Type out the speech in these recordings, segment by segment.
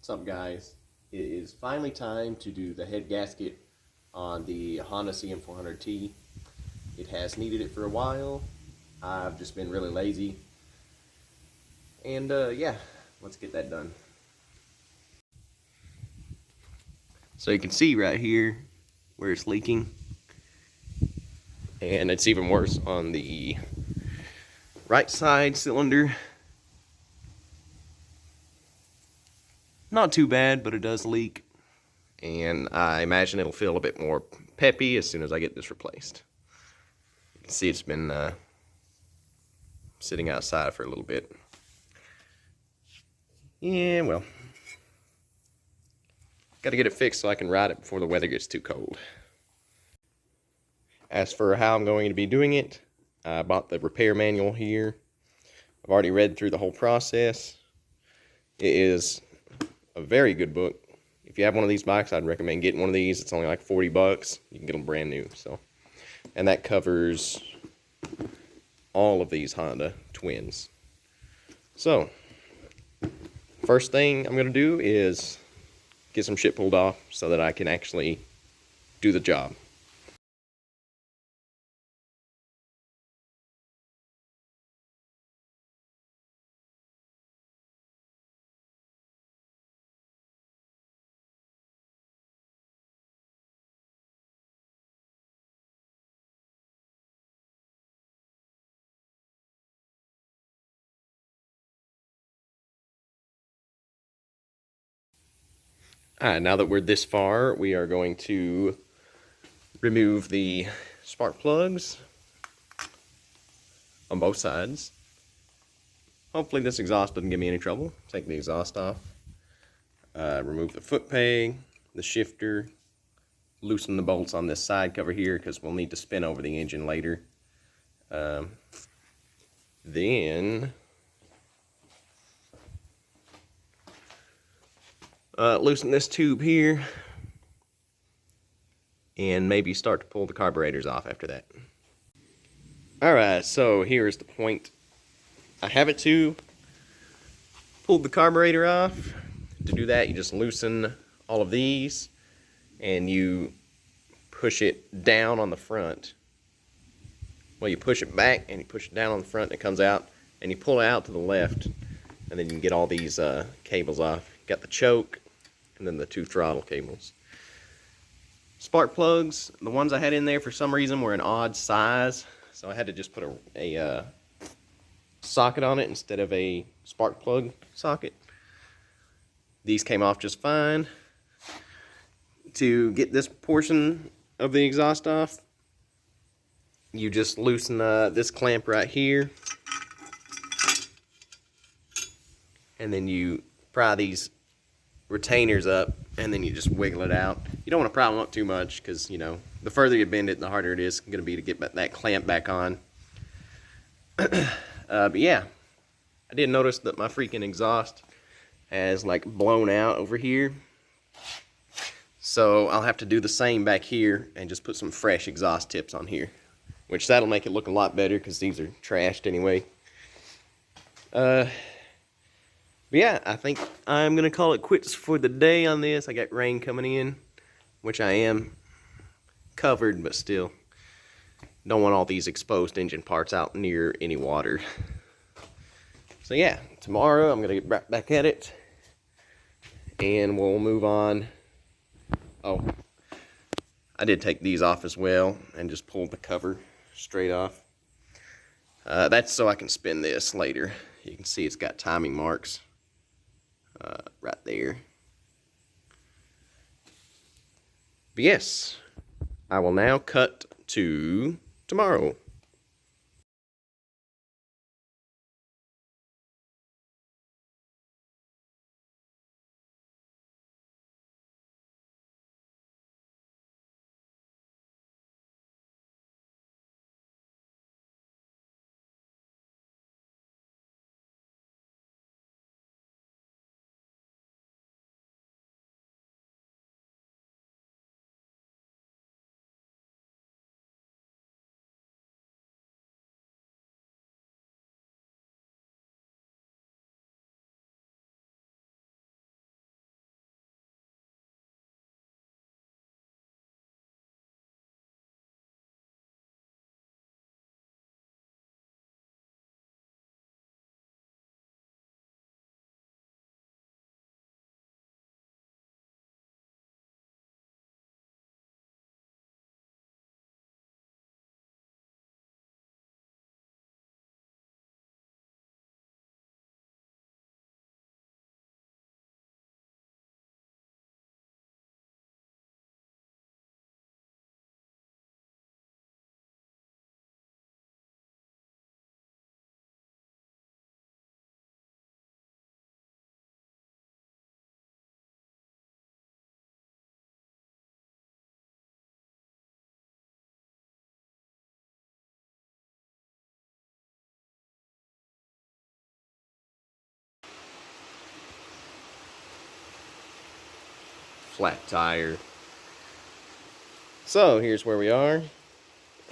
What's up, guys? It is finally time to do the head gasket on the Honda CM400T. It has needed it for a while. I've just been really lazy. And yeah, let's get that done. So you can see right here where it's leaking. And it's even worse on the right side cylinder. Not too bad, but it does leak. And I imagine it'll feel a bit more peppy as soon as I get this replaced. You can see it's been sitting outside for a little bit. Yeah, well, got to get it fixed so I can ride it before the weather gets too cold. As for how I'm going to be doing it, I bought the repair manual here. I've already read through the whole process. It is a very good book. If you have one of these bikes, I'd recommend getting one of these. It's only like 40 bucks. You can get them brand new. And that covers all of these Honda twins. So, first thing I'm going to do is get some shit pulled off so that I can actually do the job. Alright, now that we're this far, we are going to remove the spark plugs on both sides. Hopefully this exhaust doesn't give me any trouble. Take the exhaust off. Remove the foot peg, the shifter, loosen the bolts on this side cover here because we'll need to spin over the engine later. Then loosen this tube here and maybe start to pull the carburetors off after that. Alright, so here's the point. I have it to pull the carburetor off. To do that, you just loosen all of these and you push it down on the front. Well, you push it back and you push it down on the front and it comes out, and you pull it out to the left, and then you can get all these cables off. You got the choke and then the two throttle cables. Spark plugs, the ones I had in there for some reason were an odd size, so I had to just put a socket on it instead of a spark plug socket. These came off just fine. To get this portion of the exhaust off, you just loosen this clamp right here, and then you pry these retainers up, and then you just wiggle it out. You don't want to pry them up too much because, you know, the further you bend it, the harder it is going to be to get that clamp back on. But yeah, I did notice that my freaking exhaust has like blown out over here. So I'll have to do the same back here and just put some fresh exhaust tips on here, which that'll make it look a lot better because these are trashed anyway. But yeah, I think I'm going to call it quits for the day on this. I got rain coming in, which I am covered, but still don't want all these exposed engine parts out near any water. So yeah, tomorrow I'm going to get right back at it, and we'll move on. Oh, I did take these off as well and just pulled the cover straight off. That's so I can spin this later. You can see it's got timing marks right there. But yes, I will now cut to tomorrow. flat tire. So here's where we are.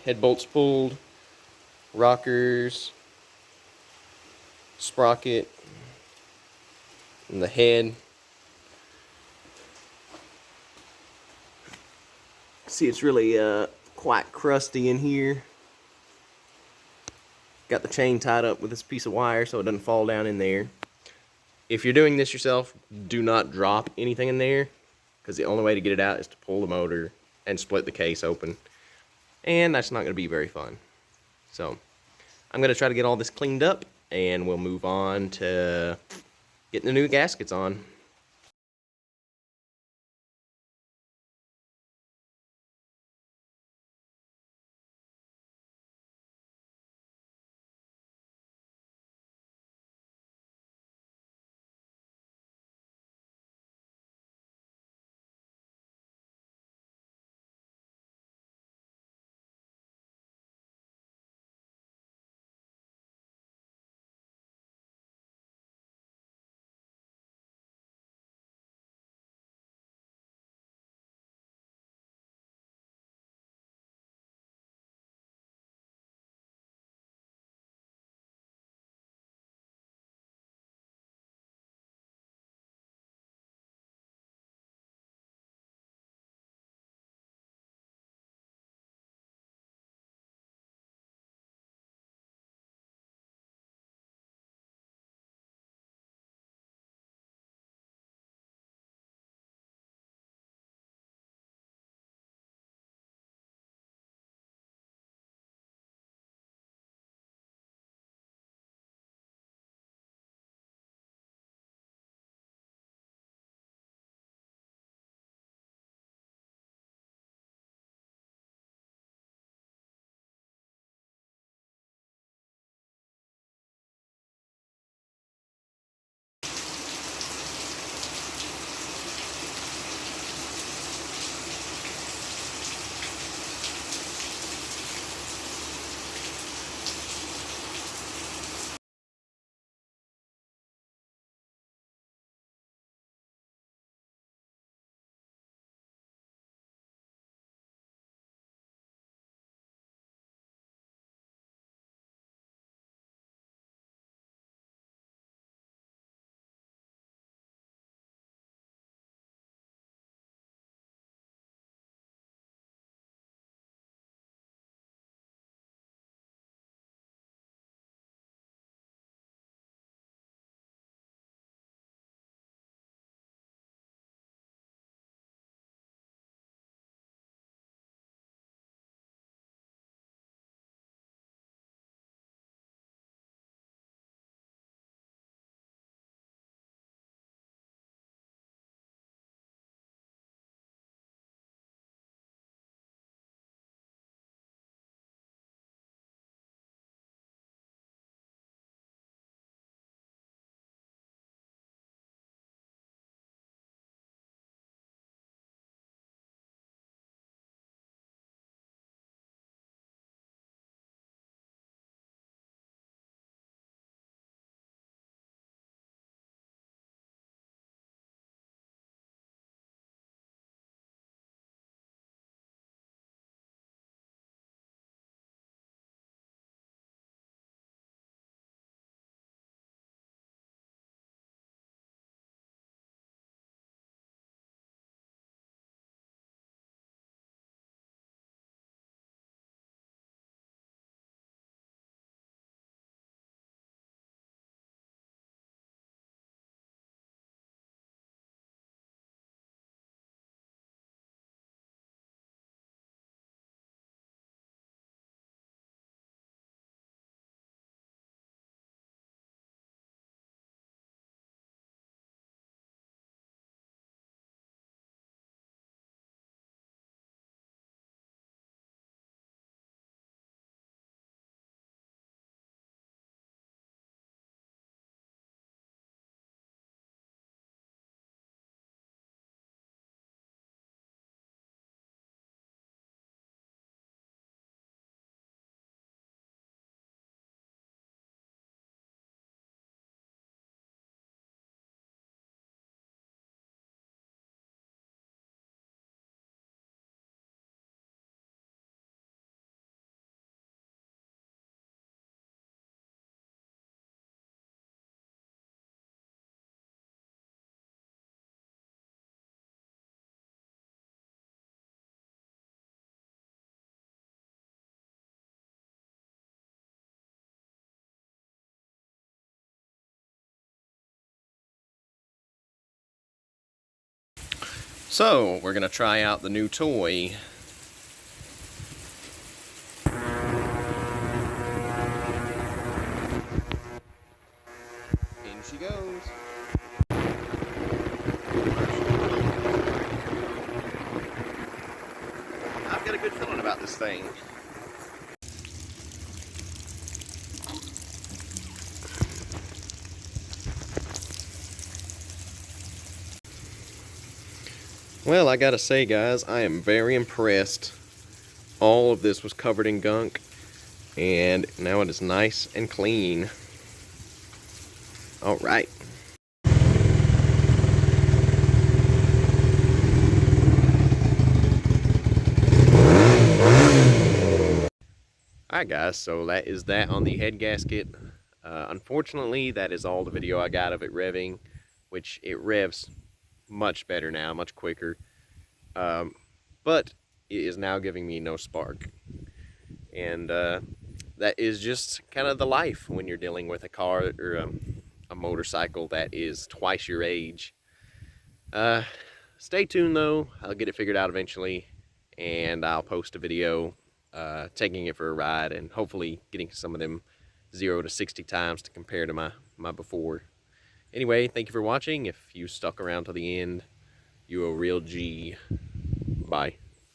Head bolts pulled, rockers, sprocket, and the head. See, it's really quite crusty in here. Got the chain tied up with this piece of wire so it doesn't fall down in there. If you're doing this yourself, do not drop anything in there, because the only way to get it out is to pull the motor and split the case open. And that's not going to be very fun. So I'm going to try to get all this cleaned up, and we'll move on to getting the new gaskets on. So, we're gonna try out the new toy. In she goes. I've got a good feeling about this thing. Well, I gotta say, guys, I am very impressed. All of this was covered in gunk, and now it is nice and clean. All right. Alright guys, so that is that on the head gasket. Unfortunately, that is all the video I got of it revving, which it revs much better now, much quicker. But it is now giving me no spark. And that is just kind of the life when you're dealing with a car or a motorcycle that is twice your age. Stay tuned though, I'll get it figured out eventually, and I'll post a video taking it for a ride and hopefully getting some of them 0 to 60 times to compare to my before. Anyway, thank you for watching. If you stuck around to the end, you a real G. Bye.